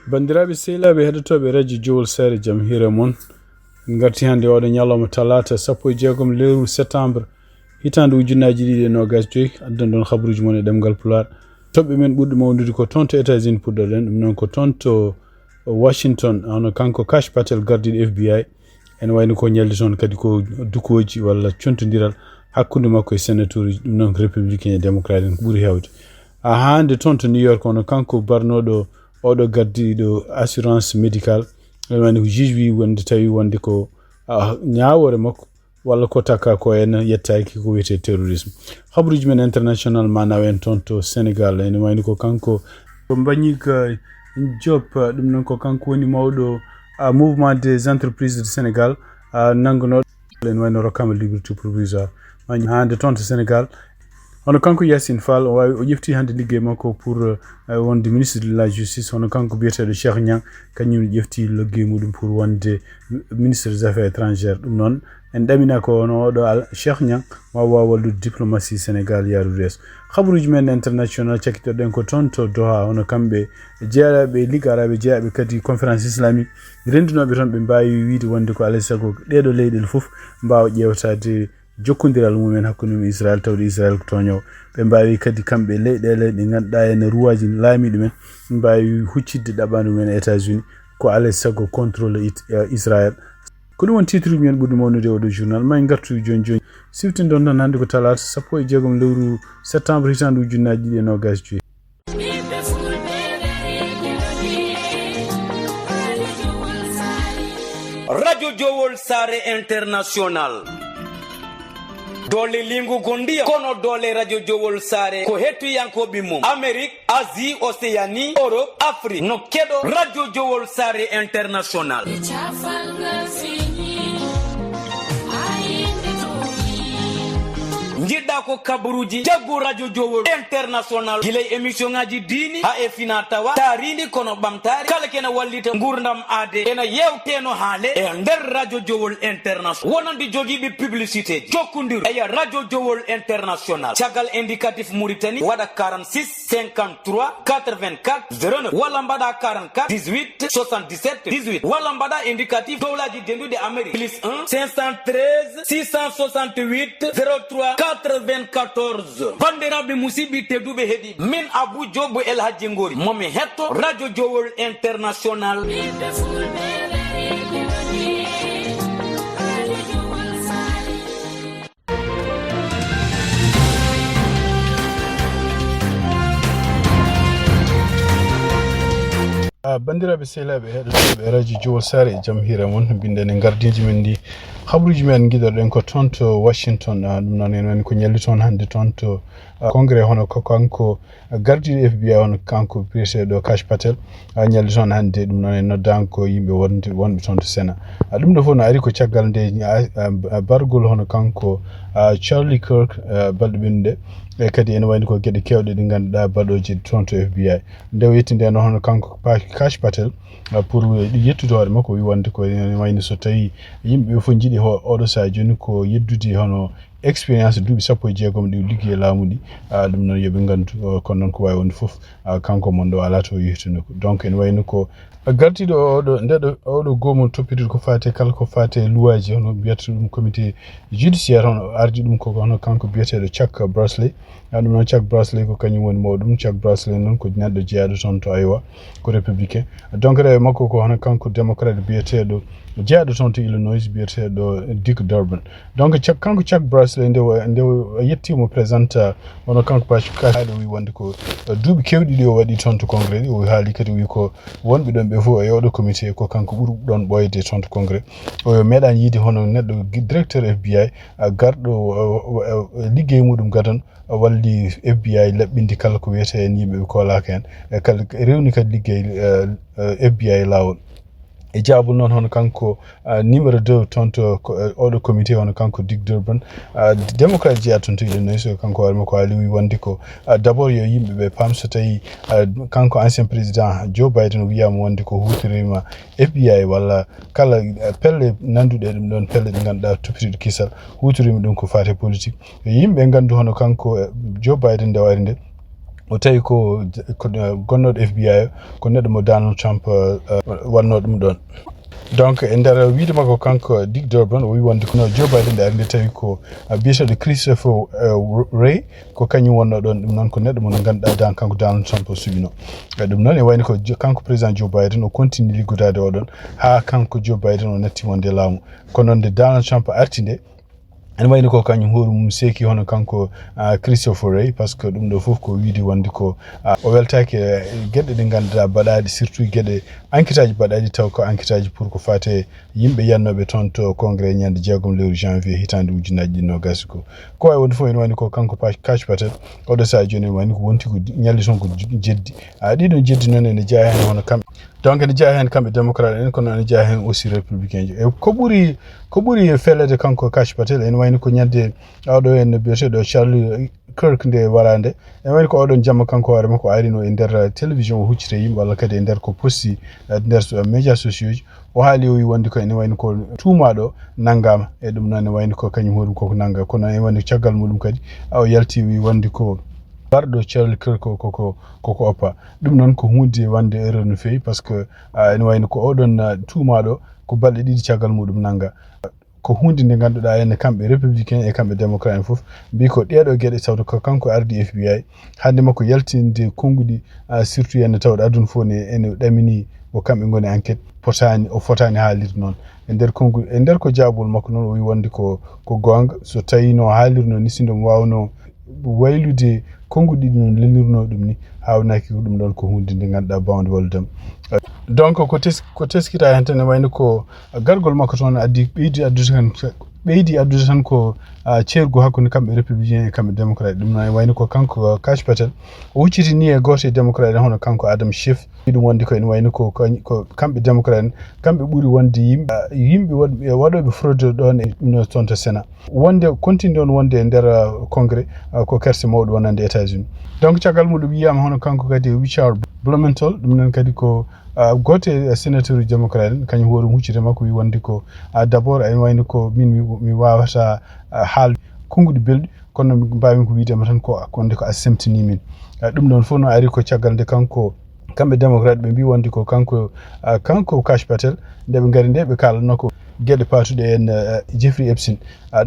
Bandiraɓe sehilaɓe heɗotoɓe radio Jowol Sare Jam Hire Mon garti hande oɗo ñalawma talata 16 lewru septembre hitande ujunnaji 2025 addan ɗon habaruji mon e ɗemgal Pulaar. Toɓɓe men ɓurɗo mawnude ko toon to États-Unis puɗɗoɗen ɗum noon ko toon to Washington hono kanko Kash Patel gardiɗo FBI en wayno ko ñaldi toon kadi ko dukoji walla contodiral hakkude makko e sénateur uji ɗum noon républicain et démocrate en ɓuuri hewde hande toon to New York hono kanko barnoɗo oɗo gardiɗo assurance médical wani ko juge wi wonde tawi wonde ko ñawore makko walla ko taka ko en yettaki ko wiyete terrorisme. Habaruji men international manaw en toon to Sénégal ene wayni ko kanko mbañi ko job ɗum noon ko kanko woni mawɗo mouvement des entreprises du Sénégal nangonoɗo en wayno rokkama liberté provisoire hande toon to Sénégal hono kanko Yassine Fall o wawi o ƴefti hande liggey makko pour wonde ministre de la justice hono kanko biyeteɗo Cheikh Niang kañum ƴefti liggey muɗum pour wonde ministre des affaires étrangères ɗum noon en ɗamina ko hono oɗo Cheikh Niang ma wawa wallude diplomatie Sénégal yarude yeeso. Habaruji men international cakkitoɗen ko toon to Doha hono kamɓe jeeyaɓe ligue arabe jeeyaɓe kadi conférence islamique rendunoɓe toon ɓe mbawi wiide wonde ko alay saago ɗeɗo leyɗele foof mbawa ƴewtade jokkodiral mumen hakkude Israël tawde Israël ko toñowo ɓe mbawi kadi kamɓe leyɗele ɗe ganduɗa ene ruwaji laamiɗo men mbawi huccidde ɗaɓandu men e États-Unis ko alay saago contrôle Israël ko ɗum won titre men ɓurɗo mawnude oɗo journal may gartu joni joni siftinde ɗon tan hande ko talata 16 lewru septembre hitande ujunnaji 2025. Radio Jowol Sare International dole lingu gondia kono dole radio Jowol Sare ko hettuyankoɓe mum Amérique, Asie, Océanie, Europe, Afrique no keɗo radio Jowol Sare International. Jiɗɗa ko kabaruji jaggu radio Jowol International gilay émission ngaji dini ha e fina tawa tarini kono ɓamtare kala kena wallita gurdam ade ena yewteno haale e nder radio Jowol International wonandi jogiɓe publicité ji jokkodir eya radio Jowol International caggal indicatif Mauritanie waɗa 46 53 84 09 walla mbaɗa 44 18 77 18 walla mbaɗa indicatif dowlaji dendude Amérique plus 1 513 668 03 94 bandiraɓe musidɓe tedduɓe heeɗi min Abou Diobo El Hadji Ngori momi hetto radio Jowol International. bandiraɓe sehilaɓe heɗotoɓe radio Jowol Sare Jam Hire Mon binden e gardiji men ndi habaruji men guiɗoɗen ko toon to Washington ɗum noon en wani ko ñalli toon hande toon to congrès hono ko kanko gardiɗo FBI hono kanko biyeteɗo Kash Patel ñalli toon hande ɗum noon en noddanko yimɓe wonɓe toon to Sénat ɗum ɗo fof no ari ko caggal nde bargol hono kanko Charlie Kirk balɗe ɓennuɗe e kadi ene wayni ko gueɗe kewɗe ɗe ganduɗa baɗoji toon to FBI nde o yettinde no hono kanko Kash Patel pour yettude hoore makko wi wonde ko ene wayni so tawi yimɓe fof jiiɗi oɗo saa joni ko yeddude hono expérience duuɓi 16 ɗi ligguey laamu ɗi ɗum noon yooɓe gandu kono noon ko wawi wonde foof kanko mon ɗo ala to yettude donc ene wayno ko gardiɗo oɗo ndeɗo oɗo gomol toppitude ko fate kala ko fate luwaji hono biyata ɗum comité judiciaire hono ardi ɗum ko hono kanko biyeteɗo Chuck Brasley ɗum noon Chuck Brasley ko kañum woni mawɗum Chuck Brasley noon ko neɗɗo jeeyaɗo toon to Iowa ko républicain donc rewe makko ko hono kanko démocrate biyeteɗo jeeyaɗo toon to Illinois biyeteɗo Dick Durbin donc kanko Chuck Brasley nde yettimo présente hono kanko haɗo wi wonde ko duuɓi kewɗi ɗi o waɗi toon to congrès ɗi o haali kadi wi ko wonɓe ɗon ɓe fof e oɗo comité ko kanko ɓuri ɗon ɓoyde toon to congrès o meeɗani yiide hono neɗɗo directeur FBI garɗo liggey muɗum gadan walli FBI laɓɓinde kala ko wiyete en yimɓe kolaka hen kala rewni kadi liggey FBI lawol e jaabul noon hono kanko numéro 2 toon to oɗo comité hono kanko Dick Durbin démocrate jeeya toon to Illinois so kanko hoore makko haali wi wonde ko d' abord yo yimɓeɓe paam so tawi kanko ancien président Joe Biden wiyama wonde ko hutorima FBI walla kala pelle nanduɗe ɗum ɗon pelle ɗe ganduɗa toppitiɗo kisal hutorima ɗum ko fate politique yo yimɓe gandu hono kanko Joe Biden nde wari nde o tawi ko gonnoɗo FBI ko neɗɗo mo Donald Trump wanno ɗum ɗon. Donc e nder wiide makko kanko Dick Durbin o wi wonde kono Joe Biden nde arde tawi ko biyeteɗo Christopher Wray ko kañum wonno ɗon ɗum noon ko neɗɗo mo ganduɗa dan kanko Donald Trump o suɓino ɗum noon e wayno ko kanko président Joe Biden o continue liggudade oɗon ha kanko Joe Biden o nattimo nde laamu kono nde Donald Trump arti nde ene wayno ko kañum hoore mum seeki hono kanko Christopher Wray par ce que ɗum ɗo fof ko wiide wonde ko o weltaki gueɗe ɗe ganduɗa baɗaɗe surtout gueɗe enquête aji baɗaɗi taw ko enquête aji pour ko fate yimɓe yannoɓe toon to congrès ñande 6 lewru janvier hitande ujunaji ɗinno gasi ko wawi wonde fof ene wayno ko kanko Kash Patel oɗo saha joni ene wayno ko wonti ko ñalli toon ko jeddi ɗiɗon jeddi noon ene jeeya hen hono kamɓe donc ene jeeya hen kamɓe démocrate en kono ene jeeya hen aussi républicain ji e ko ɓuuri felede kanko Kash Patel ene wayno ko ñande awɗo en biyeteɗo Charlie Kirk nde warande ene wayno ko oɗon jamma kanko hoore makko arino e nder télévision o huccite yimɓe walla kadi e nder ko posti nder médias sociaux ji o haali o wi wonde ko ene wayno ko tuumaɗo nanggama e ɗum noon ene wayno ko kañum hoɗum koko nangga kono ene wayno caggal muɗum kadi o yalti wi wonde ko barɗo Charlie Kirk koko oppa ɗum noon ko hunde wande erreur no fewi par ce que ene wayno ko oɗon tuumaɗo ko balɗe ɗiɗi caggal muɗum nangga ko hunde nde ganduɗa ene kamɓe républicain e kamɓe démocrate en foof mbi ko ɗeɗo gueɗe tawde ko kanko ardi FBI hande makko yaltinde konguɗi surtout ene tawde aduna fof ene ɗamini ko kamɓe goni enquête o fotani haalirde noon e nder ko jaabol makko noon o wi wonde ko gonga so tawi no haalirno ni sindo mo wawno waylude konguɗi ɗi noon lelirno ɗum ni hawnaki ko ɗum ɗon ko hunde nde ganduɗa bawde waldem donc ko teskita hen tan e wayno ko gargol makko toon ɓeydi addude tan ko ceergu hakkude kamɓe républicain e kamɓe démocrate ɗum noon e wayno ko kanko Kash Patel o hucciti ni e goto e démocrate hono kanko Adam Schiff ɗum wonde ko ene wayno ko kamɓe démocrate kamɓe ɓuuri wonde yimɓe waɗoɓe fraude ɗon e ɗum toon to Sénat wonde continue on wonde e nder congrès ko kerse mawɗo wonande États-Unis donc caggal muɗum wiyama hono kanko kadi Richard Blumenthal ɗum noon kadi ko goto e sénateur uji démocrate en kañum hoore huccite makko wi wonde ko d' abord ene wayno ko min mi wawata haal konguɗi belɗi kono mbawmi ko wiidema tan ko wonde ko a semtini min ɗum ɗon fof no ari ko caggal nde kamɓe démocrate ɓe mbi wonde ko kanko Kash Patel nde ɓe gari nde ɓe kalanno ko gueɗe patuɗe en Jeffrey Epstein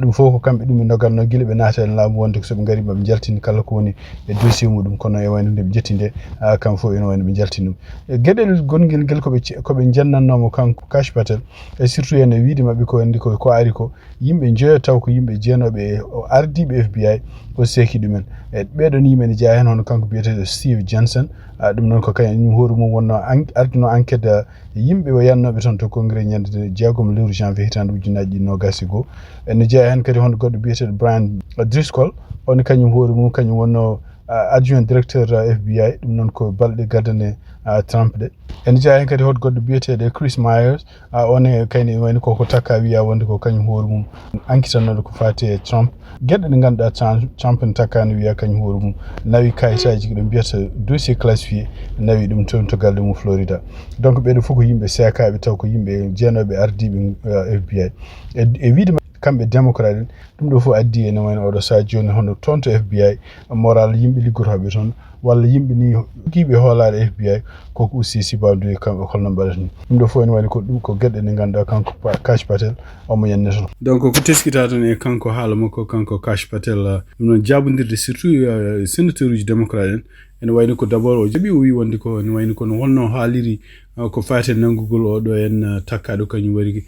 ɗum fof ko kamɓe ɗum ɓe doganno guila ɓe naata en laamu wonde soɓe gari maɓe jaltini kala ko woni e dossier muɗum kono e wayno nde ɓe jetti nde kam fof ene wayno ɓe jaltini ɗum gueɗel gonguel ngel koɓe jennannomo kanko Kash Patel e surtout en wiide mabɓe ko wonde ko ari ko yimɓe jeeyo taw ko yimɓe jeenoɓe ardiɓe FBI o seeki ɗumen e ɓeɗon yimɓe ne jeeya hen hono kanko biyeteɗo Steve Johnson ɗum noon ko kañum hoore mum wonno ardino enquête yimɓe o yannoɓe toon to congrès ñande 6 lewru janvier hitande ujunaji 21 ene jeeya hen kadi hono goɗɗo biyeteɗo Brian Driscoll on kañum hoore mum kañum wonno adjoint directeur FBI ɗum noon ko balɗe gardane Trump ɗe ene jeeya hen kadi hoto goɗɗo biyeteɗo Chris Myers one kayne wayno koko takka wiya wonde ko kañum hoore mum enquêtanoɗo ko fate Trump gueɗe ɗe ganduɗa Trump ne takkano wiya kañum hoore mum nawi kayitaji ɗo mbiyata dossier classifié nawi ɗum toon to galle mum Florida donc ɓeɗo fof ko yimɓe sekaɓe taw ko yimɓe jeenoɓe ardiɓe FBI e wiide kamɓe démocrate en ɗum ɗo fof addi ene wayno oɗo saha joni hono toon to FBI moral yimɓe liggotoɓe toon walla yimɓe ni joguiɓe hoolare FBI koko aussi sibadude kamɓe holno mbaɗata ni ɗum ɗo fof ene wayno ko ɗum ko gueɗe ɗe ganduɗa kanko Kash Patel omo yenne toon donc ko teskita toon e kanko haala makko kanko Kash Patel ɗum noon jabodirde surtout sénateur uji démocrate en ene wayno ko d' abord o jaaɓi o wi wonde ko ene wayno kono holno haaliri ko fate nanggugol oɗo en takkaɗo kañum wari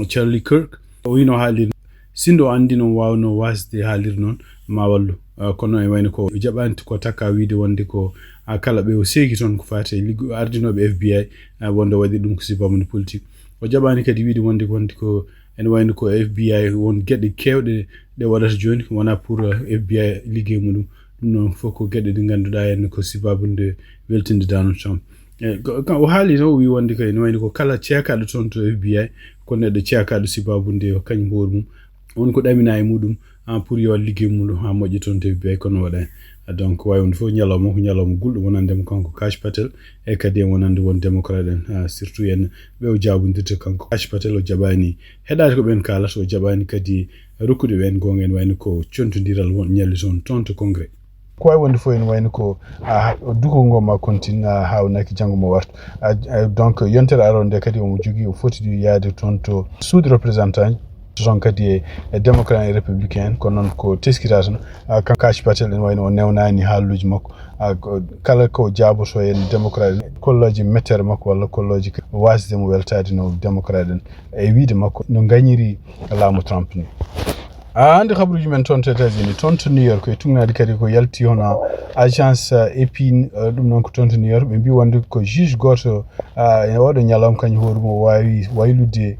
Charlie Kirk o wino haaliri sindo o andi noon wawno wasde haaliri noon ma wallu kono e wayno ko jaɓani ko takka wiide wonde ko kala ɓe o seeki toon ko fate ardinoɓe FBI wonde waɗi ɗum ko sibamude politique o jaɓani kadi wiide wonde ko ene wayno ko FBI won gueɗe kewɗe ɗe waɗata joni wona pour FBI ligguey muɗum ɗum noon fof ko gueɗe ɗe ganduɗa hen ko sibabude weltinde Donald Trump o haali to o wi wonde ko ene wayno ko kala ceekaɗo toon to FBI ko neɗɗo ceekaɗo sibabude kañum hoore mum won ko ɗamina e muɗum pour yo ligguey muɗum ha moƴƴi toon to FBI kono waɗa donc way wonde fof ñalawma ko ñalawma gulɗo wonandemo kanko Kash Patel e kadi en wonande won démocrate en surtout en ɓe o jabodirde kanko Kash Patel o jaɓani heɗade ko ɓen kalata o jaɓani kadi rokkude ɓen gonga en wayno ko contodiral won ñalli toon to congrès ko ay wonde fo en wayno ko duko ngoma continue hawnaki jango mo warta donc yontere aronde kadi o jogi o foti yaade ton to sous représentant son kadi e démocrate et républicain ko non ko teskita tan kankaci patel en wayno o newnani haaluji makko kala ko jaaboto en démocrate kolloji mettere makko walla kolloji wasde mo weltade no démocrate en e wiide makko no gagniri laamu Trump ni andi khabruji men ton États-Unis ton to New York e tungnadi kadi ko yalti hono agence epine dum non ko ton to New York be bi wonde ko juge goto e odo nyalam kanyu horumo wawi waylude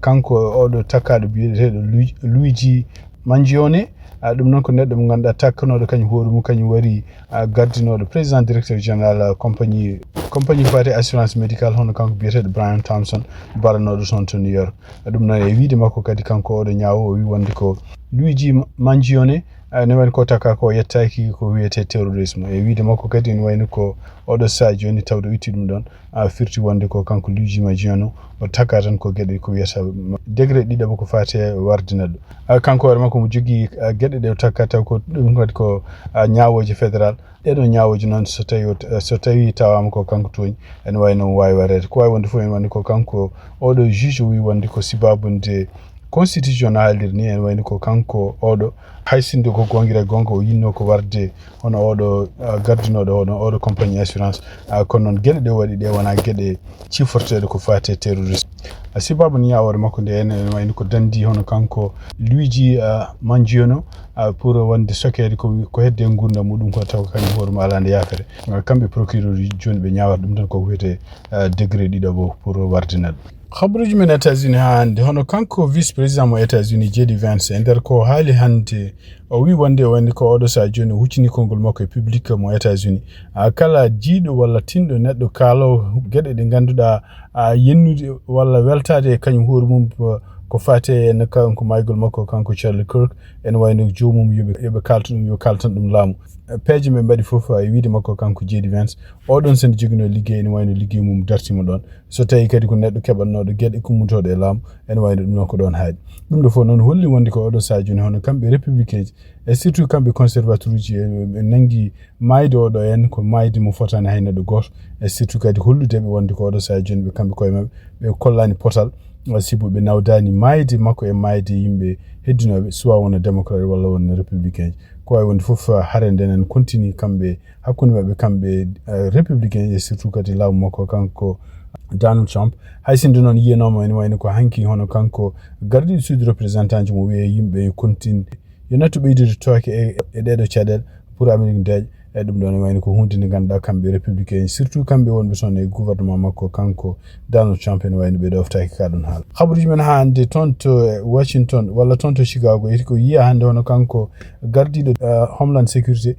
kanko odo takado biyetedo Luigi Mangione dum non ko neddo mo ganda taknodo kanyu horumo kanyu wari gardinodo président directeur général compagnie fati assurance médicale hono kanko biyetedo Brian Thompson baranodo ton to New York dum non e wiide makko kadi kanko odo nyaawo wi wonde ko Luigi Mangione ne wani ko taka ko yettaki ko wiyete terrorisme e wiide makko kadi ne wayno ko odo sa joni tawdo itti dum don firti wonde ko kanko Luigi Mangione o taka tan ko gede ko wiyata degré didabo ko fate wardinado kanko war makko mo jogi gede de takata ko dum kadi ko nyaawoje fédéral edo nyaawoje non so tawi tawama ko kanko toni en wayno wawi warede ko wawi wonde fo en wani ko kanko odo juge wi wonde ko sibabunde constitutional ni en wayni ko kanko odo haysinde ko gongira gonga o yinno ko warde hono odo gardinodo hono odo compagnie assurance kono non gede de wadi de wana gede cifortede ko fate terrorisme sibabu ni yawore makko de en wayni ko dandi hono kanko Luigi Mangione pour wonde sokede ko hedde gurna mudum ko taw kanko hoore ma alande yakare kambe procureur joni be nyaawar dum tan ko wiyete degré didabo pour wardinade khabruji men États-Unis hande hono kanko vice président mo États-Unis JD Vance ender ko haali hande o wi wonde woni ko odo sa joni huccini kongol makko e public mo États-Unis kala jiido walla tindo neddo kalo gede de ganduda yennude walla weltade kanyum hoore mum ko fate en kanko maygol makko kanko Charlie Kirk en wayno joomum yobe kaltudum yo kaltan dum laamu peeje men badi fof e wiide makko kanko JD Vance odon sen jigino liggey ni wayno liggey mum dartimo don so tawi kadi ko neddo kebannodo gede kummutode e laamu en wayno dum ko don haadi dum do fo non holli wonde ko odo sajuni hono kambe républicain e surtout kambe conservateur ji nangi maydo do en ko maydi mo fotani hayna do goto e surtout kadi hollude be wonde ko odo sajuni be kambe koy mabbe be kollani potal wasibuɓe nawdani mayde makko e mayde yimɓe heddinoɓe soit wona démocrate walla wona républicain ko wawi wonde fof hare ndenen continue kamɓe hakkude mabɓe kamɓe républicain et surtout kadi laamu makko kanko Donald Trump hay sinde noon yiyanoma ene wayno ko hanki hono kanko gardiɗo sud représentant ji mo wiye yimɓe continue yo nattu ɓeydude tooke e ɗeɗo caɗele pour Amérique deeƴa e ɗum ɗon e wayno ko hunde nde ganduɗa kamɓe républicain surtout kamɓe wonɓe toon e gouvernement makko kanko Donald Trump ene wayno ɓe ɗoftaki ka ɗum haala habaruji men ha hande toon to Washington walla toon to Chicago eti ko yiya hande hono kanko gardiɗo Homeland Security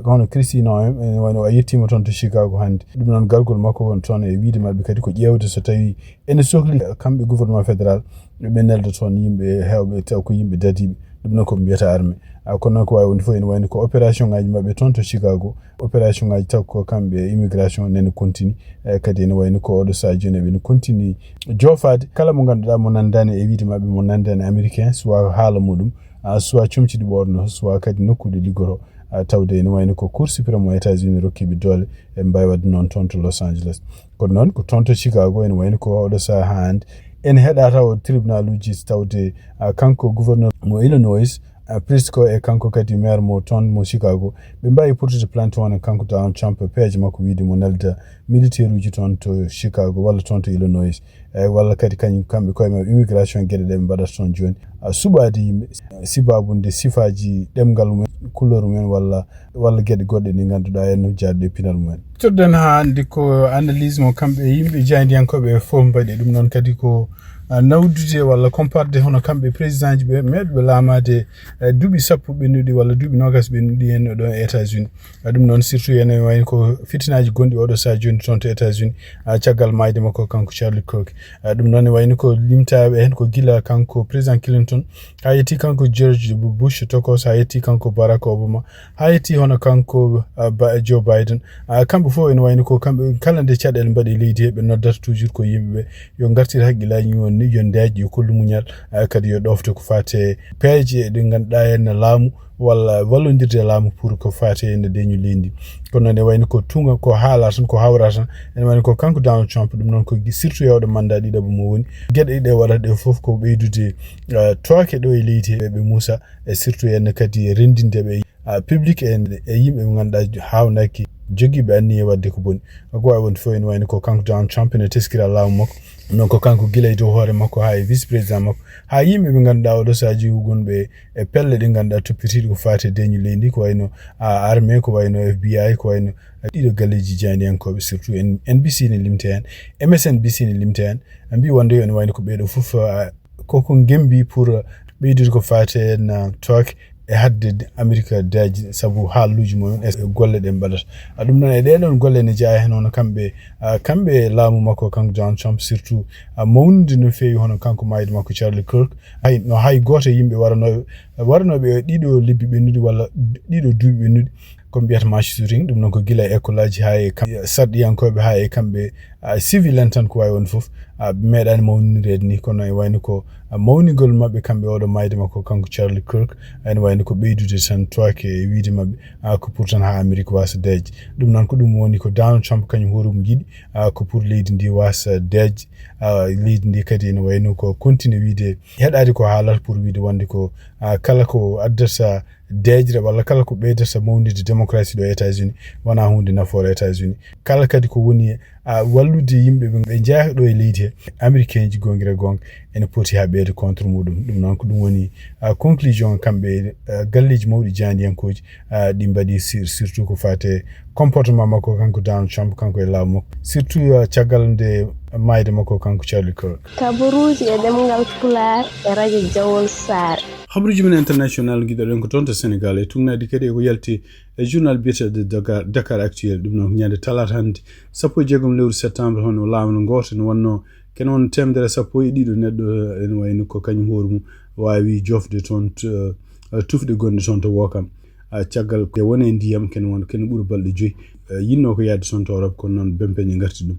hono Christine Noem ene wayno a yettima toon to Chicago hande ɗum noon gargol makko won toon e wiide mabɓe kadi ko ƴewde so tawi ene sohli kamɓe gouvernement fédéral ɓe nelda toon yimɓe hewɓe taw ko yimɓe dadiɓe ɗum noon ko mbiyata armée kono noon ko wawi wonde fof ene wayno ko opération ngaji mabɓe toon to Chicago opération ngaji taw ko kamɓe immigration nene continue kadi ene wayno ko oɗo sa joni ɓe ne continue jofade kala mo ganduɗa mo nandani e wiide mabɓe mo nandani américain soit haala muɗum soit comciɗi ɓorno soit kadi nokkude liggoro tawde ene wayno ko cour suprême mo États-Unis rokkiɓe doole e mbawi wadde noon toon to Los Angeles kono noon ko toon to Chicago ene wayno ko oɗo sa hande en heɗa taw tribunal uji tawde kanko gouverneur mo Illinois Prisco e kanko kadi maire mo toon mo Chicago ɓe mbawi portude plainte wona kanko Donald Trump peeje makko wiide mo nelda militaire uji toon to Chicago walla toon to Illinois walla kadi kañum kamɓe koye mabɓe immigration gueɗe ɗe ɓe mbaɗata toon joni suɓade yimɓe sibabunde sifaji ɗemgal mumen couleur mumen walla gueɗe goɗɗe ɗe ganduɗa en jaarde pinal mumen toɗɗen ha hande ko analyse mo kamɓe yimɓe jaydiyankoɓe fof mbaɗi ɗum noon kadi ko nawdude walla comparde hono kamɓe président ji ɓe meɗɓe laamade duuɓi sappo ɓennuɗi walla duuɓi nogas ɓennuɗi hen ɗo e États-Unis ɗum noon surtout ene wayno ko fitinaji gonɗi oɗo sa joni toon to États-Unis caggal mayde makko kanko Charlie Kirk ɗum noon e wayno ko limtaɓe hen ko gila kanko président Clinton ha yetti kanko George Bush tokos ha yetti kanko Barack Obama ha yetti hono kanko Joe Biden kamɓe fof ene wayno ko kamɓe kala nde caɗele mbaɗi leydi he ɓe noddata toujours ko yimɓeɓe yo gartir haqqillaji mum ni yondeji kullu munyal kadi yo dofte ko fate peeje de ganduɗa henna laamu walla wallondirde laamu pour ko fate ende deñu lendi kono ne wayni ko tunga ko haala tan ko hawra tan ene wayni ko kanko Donald Trump ɗum noon ko surtout yawde mandat ɗiɗaɓo mo woni gueɗe ɗe waɗata ɗe fof ko ɓeydude tooke ɗo e leydi ɓe Moussa e surtout enne kadi rendindeɓe public e yimɓe ɓe ganduɗa hawnaki jogiiɓe anniye wadde ko boni ko wawi wonde fof ene wayni ko kanko Donald Trump ne teskira laamu makko non ko kanko gila e dow hoore makko ha e vice président makko ha yimɓe ɓe ganduɗa oɗo saji gonɓe e pelle ɗe ganduɗa toppitiɗe ko fate deñu leydi ko wayno armée ko wayno FBI ko wayno ɗiɗo galleji janiyankoɓe surtout NBC ne limte hen MSNBC ne limte hen mbi wonde ene wayno ko ɓeɗo fof koko gembi pour ɓeydude ko fate hen tooke e hadde America daji sabu haaluji mumen e golle ɗe mbaɗata ɗum noon e ɗeɗon golle ne jeeya hen hono kamɓe laamu makko kanko Donald Trump surtout mawnude no feewi hono kanko mayde makko Charlie Kirk hay goto yimɓe waranoɓe ɗiɗo lebbi ɓennuɗi walla ɗiɗo duuɓi ɓennuɗi ko mbiyata match shooting ɗum noon ko gila e école aji ha e sarɗiyankoɓe ha e kamɓe civil en tan ko wawi won foof meeɗani mawnirede ni kono e wayno ko mawnigol mabɓe kamɓe oɗo mayde makko kanko Charlie Kirk ene wayno ko ɓeydude tan toike e wiide mabɓe ko pour tan ha Amérique wasa deeje ɗum noon ko ɗum woni ko Donald Trump kañum hooremo yiɗi ko pour leydi ndi wasa deeje leydi ndi kadi ene wayno ko continue wiide heɗade ko haalata pour wiide wonde ko kala ko addata deejre walla kala ko ɓeydata mawnide démocratie ɗo États-Unis wona hunde nafoore États-Unis kala kadi ko woni wallude yimɓe ɓe jeeya ɗo e leydi he américain ji gongira gonga ene poti ha ɓeyde contre muɗum ɗum noon ko ɗum woni conclusion kamɓe galleji mawɗi jandiyankoji ɗi mbaɗi surtout ko fate comportement makko kanko Donald Trump kanko e laamu makko surtout caggal nde mayde makko kanko Charlie Kirk. Kabaruji e ɗemngal Pulaar e radio Jawol Saare. Habruji men international giɗoɗen ko toon to Sénégal e tugnadi kadi ko yalti e journal biyeteɗo Dakar Actuel ɗum noon ñande talata hannde 16 lewru septembre hono laamu goto ne wonno ken won temedere 11 neɗɗo ene wayno ko kañum hoore mum wawi jofde toon tufde gonɗe toon to Wokam caggal ko woni ndiyam ken ɓuuri balɗe 5 yinno ko yadde toon to Europe kono noon bempeñe garti ɗum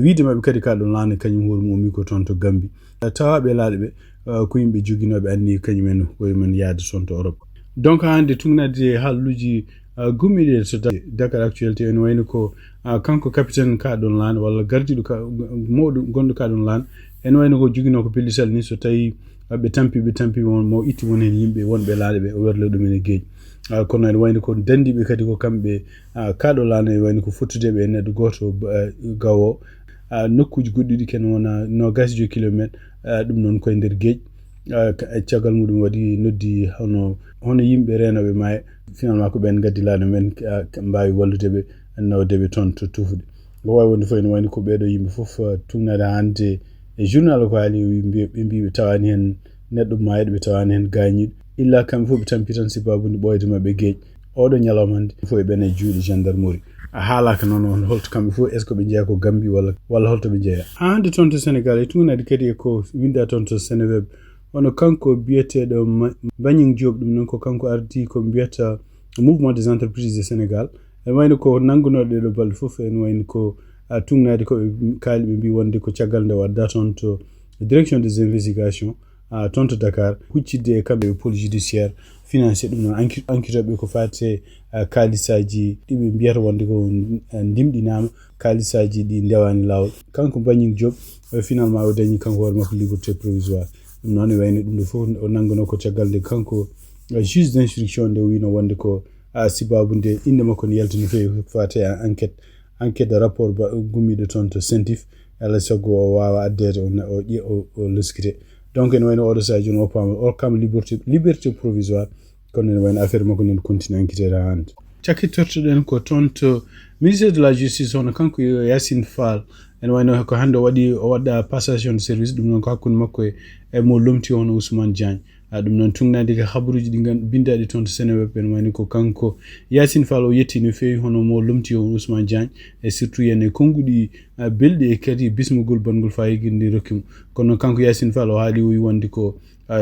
wiide mabɓe kadi kaɗon laane kañum hoore mum ko toon to Gambie tawaɓe laaɗe ɓe ko yimɓe joguinoɓe anni kañumen koyemen yaade toon to Europe donc hande tugnade haaluji gummiɗe to Dakar Actualité ene wayno ko kanko capitaine kaɗon laane walla gardiɗo mawɗo gonɗo kaɗon laane ene wayno ko joguino ko pellital ni so tawi ɓe tampi mo itti won hen yimɓe wonɓe laaɗe ɓe o werle ɗumen e gueeji kono ene wayno ko dandiɓe kadi ko kamɓe kaɗo laane ene wayno ko fottudeɓe e neɗɗo goto gawo nokkuji goɗɗiɗi ken wona 20 kilométre ɗum noon koye nder gueeji caggal muɗum waɗi noddi hono yimɓe renoɓe maayo finalement ko ɓen gaddi laane men mbawi walludeɓe nawdeɓe toon to tufude ko wawi wonde fof ene wayno ko ɓeɗo yimɓe foof tugnade hande e journal ko haali ɓe mbi ɓe tawani hen neɗɗo maayiɗo ɓe tawani hen gañiɗo illa kamɓe fof ɓe tampi tan sibabude ɓoyde mabɓe gueeji oɗo ñalawma hande fof e ɓen e juuɗe gendarmerie haalaka noon holto kamɓe fof est ce que ɓe jeeya ko Gambie walla holto ɓe jeeya hande toon to Sénégal e tugnade kadi ko winda toon to Sénéweb hono kanko biyeteɗo Mbagnick Diop ɗum noon ko kanko ardi ko mbiyata mouvement des entreprises du Sénégal ene wayno ko nanggunoɗo ɗeɗo balɗe fof ene wayno ko tugnade ko ɓe kaali ɓe mbi wonde ko caggal nde wadda toon to direction des investigations toon to Dakar huccidde e kamɓe ɓe pôle judiciaire financier ɗum noon enquêteɓe ko fate kaalisaji ɗiɓe mbiyata wonde ko ndimɗinama kaalisaji ɗi ndewani lawol kanko Mbagnick Diop finalement o dañi kanko hoore makko liberté provisoire ɗum noon e wayno ɗum ɗo fof o nangguno ko caggal nde kanko juge d'instruction nde wino wonde ko sibabu nde inde makko ne yaltino feewi fate enquête de rapport gummiɗo toon to sentif alay saago o wawa addede o leskite donc ene wayno oɗo saji joni o kam liberté provisoire kono ene wayno affaire makko nen continue enquêtede ha hande cakkittortoɗen ko toon to ministére de la justice hono kanko Yacine Fall ene wayno ko hande o waɗa passation de service ɗum noon ko hakkude makko e mo lomti hono Ousmane Diagne ɗum noon tugnade ko habaruji ɗi bindaɗi toon to Sénéweb ene wayno ko kanko Yacine Fall o yetti no feewi hono mo lomti hono Ousmane Diagne e surtout yen e konnguɗi belɗi e kadi bismogol bangol fayigirde rokkimo kono kanko Yacine Fall o haali o wi wonde ko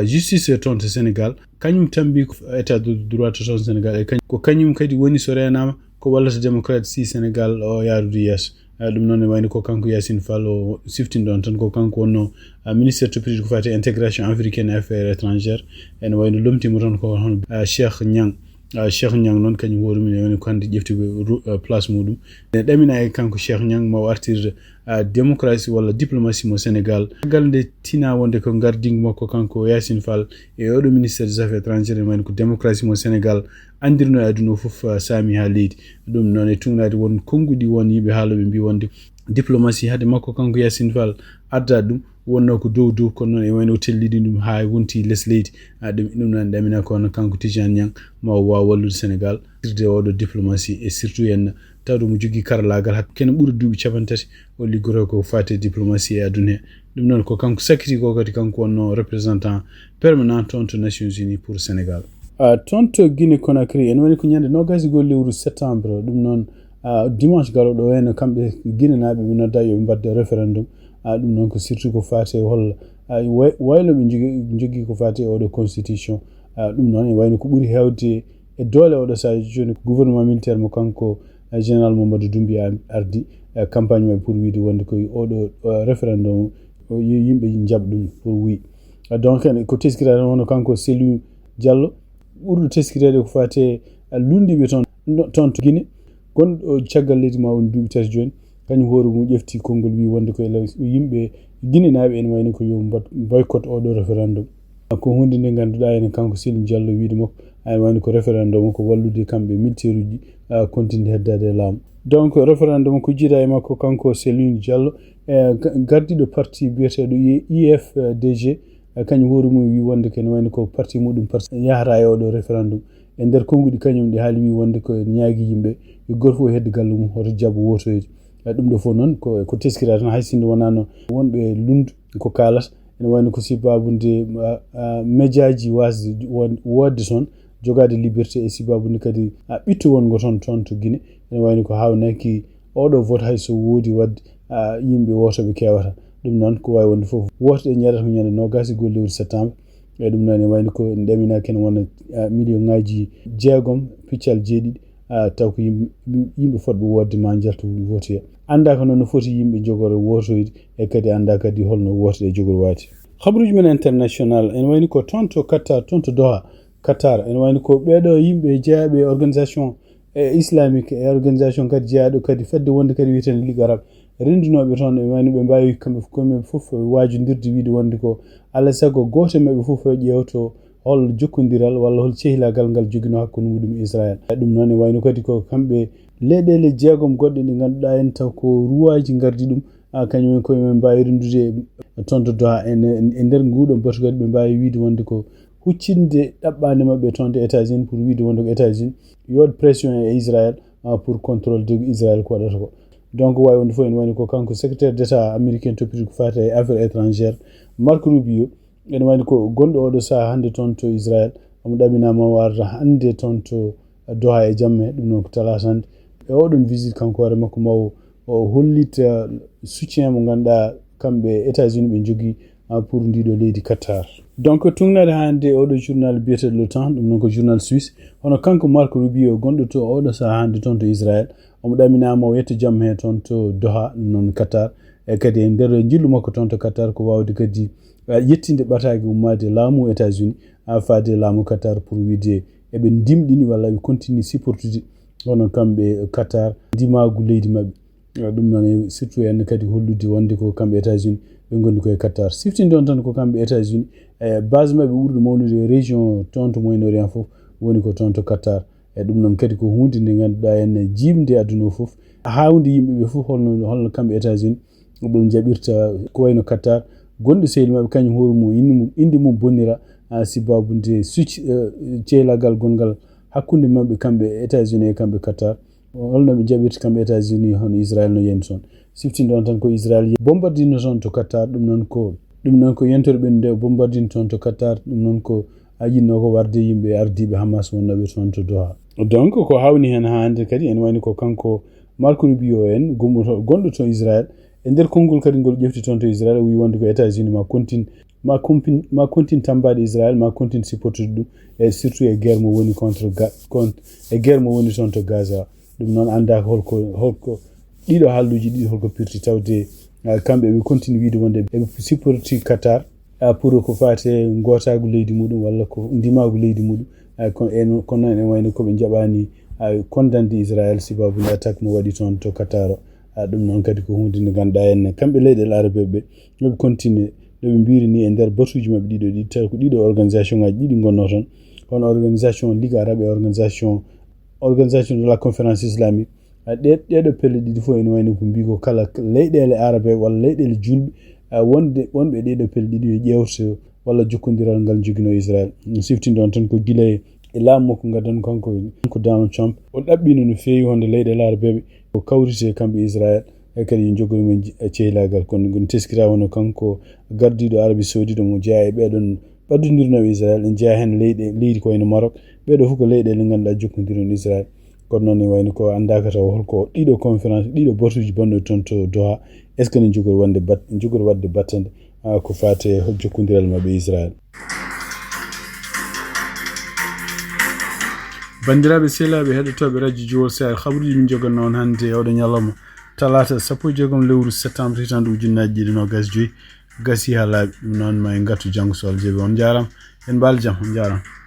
justice toon to Sénégal kañum tambi état de droit to toon Sénégal e ko kañum kadi woni so renama ko wallata démocratie Sénégal o yaarude yeeso ɗum noon e wayno ko kanko Yassine Fall o siftinɗon tan ko kanko wonno ministére toppitiɗo ko fati intégration africaine et affaires étrangères ene wayno lomtima toon ko hono Cheikh Niang noon kañum hoore mum woni ko hannde ƴefti place muɗum ne ɗamina e kanko Cheikh Niang maw artirde démocratie walla diplomatie mo Sénégal gal nde tina wonde ko gardingu makko kanko Yassine Fall e oɗo ministére des affaires étrangères e wayno ko démocratie mo Sénégal andirno e aduna o fof saami ha leydi ɗum noon e tugnade won konnguɗi won yimɓe haaloɓe mbi wonde diplomatie hade makko kanko Yassine Fall adda ɗum wonno ko dow kono noon e wayno telliɗi ɗum ha wonti less leydi ɗum noon ɗamina kono kanko Tidiane Niang ma wawa wallude Sénégal irde oɗo diplomatie et surtout en tawde mo jogui karallagal hakku kene ɓuuri duuɓi 30 o liggoto ko fate diplomatie e aduna he ɗum noon ko kanko sakkiti ko kadi kanko wonno représentant permanent toon to Nations Unies pour Sénégal toon to Guinée Conakry en woni ko ñande 20 lewru septembre ɗum noon dimanche galoɗo o henno kamɓe Guinée naaɓe ɓe nodda yoɓe mbadde référendum ɗum noon ko surtout ko fate holla waylo ɓe jogui ko fate oɗo constitution ɗum noon e wayno ko ɓuuri hewde e doole oɗo saji joni gouvernement militaire mo kanko général Mamadou Doumbia ardi campagne mabɓe pour wiide wonde koye oɗo référendum yimɓe jaɓa ɗum pour wi donc ko teskirade hono kanko Cellou Diallo ɓurɗo teskirede ko fate lundiɓe toon to Guinée gonɗo caggal leydi ma woni duuɓi 3 joni kañum hoore mum ƴefti konngol wi wonde koye yimɓe Guinée naaɓe ene wayno ko yo boycott oɗo référendum ko hunde nde ganduɗa ene kanko Cellou Diallo wiide makko ene wayno ko référendum ko wallude kamɓe militaire uji continue heddade e laamu donc référendum ko jiiɗa e makko kanko Cellou Diallo gardiɗo parti biyeteɗo IFDG kañum hoore mum wi wonde ko ene wayno ko parti muɗum yahata e oɗo référendum e nder konnguɗi kañum ɗi haali wi wonde ko ñaagui yimɓe yo goto fof hedde galle mum hoto jabbo wotoyde ɗum ɗo fof noon ko teskira tan hay sinde wonano wonɓe lundu ko kalata ene wayno ko sibabunde médiaji wasde wodde toon jogade liberté e sibabunde kadi ɓitto wongo toon to Guinée ene wayno ko hawnaki oɗo vote hay so woodi wadde yimɓe wotoɓe kewata ɗum noon ko wawi wonde fof wotoɗe ñaɗata ko ñande 20 lewru septembre e ɗum noon e wayno ko ɗaminaki ene wona million ngaji 6.7 taw ko yimɓe fotɓe wodde ma jaltu votoya anda ko noon no foti yimɓe jogoro wotoyde e kadi anda kadi holno wotoɗe jogoro wati habruji men international ene wayni ko toon to Qatar toon to Doha Qatar ene wayni ko ɓeɗo yimɓe jeeyaɓe organisation islamique e organisation kadi jeeyaɗo kadi fedde wonde kadi wiyeten Ligue Arabe rendunoɓe toon e wayno ɓe mbawi kamɓe fof wajodirde wiide wonde ko alay saago goto mabɓe fof ƴewto hol jokkodiral walla hol cehilagal ngal jogino hakkude muɗum Israël ɗum noon e wayno kadi ko kamɓe leyɗele jeegom goɗɗe ɗe ganduɗa en taw ko ruwaji gardi ɗum kañumen koye men mbawi rendude toon to Doha e nder nguɗo batu kadi ɓe mbawi wiide wonde ko huccinde ɗaɓɓande mabɓe toon de États-Unis pour wiide wonde ko États-Unis yoɗ pression e Israël pour contrôle de Israël ko waɗata ko donc wawi wonde fof ene wayno ko kanko secrétaire d'état américain toppiti ko fata e affaires étrangères Marco Rubio ene wayno ko gonɗo oɗo saaha hannde toon to Israël omo ɗaminama warata hannde toon to Doha e jamme ɗum noon ko talata hannde e oɗon visite kanko hoore makko maw o hollita soutien mo ganduɗa kamɓe États-Unis ɓe jogui pour ndiɗo leydi Qatar donc tungnade hannde oɗo journal biyeteɗo Le Temps ɗum noon ko journal suisse hono kanko Marco Rubio gonɗo to oɗo saaha hannde toon to Israël omo ɗaminama o yetto jamme he toon to Doha ɗum noon Qatar e kadi e nder jillu makko toon to Qatar ko wawde kadi yettinde ɓataki ummade laamu États-Unis faade laamu Qatar pour wiide eɓe dimɗini walla ɓe continue supportude hono kamɓe Qatar ndimagu leydi mabɓe ɗum noon surtout en kadi hollude wonde ko kamɓe États-Unis ɓe gondi koye Qatar siftinde on tan ko kamɓe États-Unis base mabɓe ɓurɗo mawnude région toon to Moyen-Orient fof woni ko toon to Qatar e ɗum noon kadi ko hunde nde ganduɗa en jimde aduna o fof hawde yimɓeɓe fof holno kamɓe États-Unis ɓe jaɓirta ko wayno Qatar gonɗo sehli mabɓe kañum hoore mum inde mum bonnira sibabunde cehlagal gongal hakkude mabɓe kamɓe États-Unis e kamɓe Qatar holno ɓe jaɓirta kamɓe États-Unis hono Israël no yeni toon siftinde on tan ko Israël bombardino toon to Qatar ɗum noon ko yentore ɓennude bombardino toon to Qatar ɗum noon ko yinno ko warde yimɓe ardiɓe Hamas wonnoɓe toon to Doha donc ko hawni hen hande kadi en wayni ko kanko Marco Rubio en gonɗo toon Israël e nder konngol kadi ngol ƴefti toon to Israël wi wonde ko États-Unis ma continue tambade Israël ma continue supportude ɗum e surtout e guerre mo woni contre e guerre mo woni toon to Gaza ɗum noon anda holko ɗiɗo haalluji ɗiɗi holko pirti tawde kamɓe ɓe continue wiide wonde ɓe supporti Qatar pour ko fate gotagu leydi muɗum walla ko ndimagu leydi muɗum kono noon en wayno koɓe jaɓani condamde Israël sibabude attaque mo waɗi toon to Qatar ɗum noon kadi ko hunde nde ganduɗa en kamɓe leyɗele arabeɓe yoɓe continue ɗoɓe mbiri ni e nder batuji mabɓe ɗiɗo tawi ko ɗiɗo organisation ngaji ɗiɗi gonno toon hono organisation Ligue arabe e organisation de la conférence islamique ɗeɗo pelle ɗiɗi fof ene wayno ko mbi ko kala leyɗele arabe walla leyɗele julɓe wonɓe ɗeɗo pelle ɗiɗi yo ƴewto walla jokkodiral ngal joguino Israël siftinde on tan ko guila e laamu makko gaddan kanko Donald Trump o ɗaɓɓino no feewi wonde leyɗele arabeɓe ko kawrite kamɓe Israël e kadi yo jogori men cehlagal kono gon teskira wono kanko gardiɗo Arabie Saoudite mo jeeya e ɓeɗon ɓaddodirnoɓe Israël en jeeya hen leydi ko wayno Maroc ɓeɗo fof ko leyɗele ganduɗa jokkodirno Israël kono noon ne wayno ko andaka taw holko ɗiɗo conférence ɗiɗo batuji bonɗo toon to Doha est ce que ne jogori wadde battande ko fate jokkodiral mabɓe Israël. bandiraɓe sehlaɓe heɗotoɓe radio Jowol Sahel habaruji min joganno on hannde oɗo ñalawma talata 16 lewru septembre hitande ujunnaje ɗiɗi nogas joyyi gasi ha laaɓi ɗum noon ma en gattu janggo so Allah jaaɓi on jarama en mbaali jaam on jarama.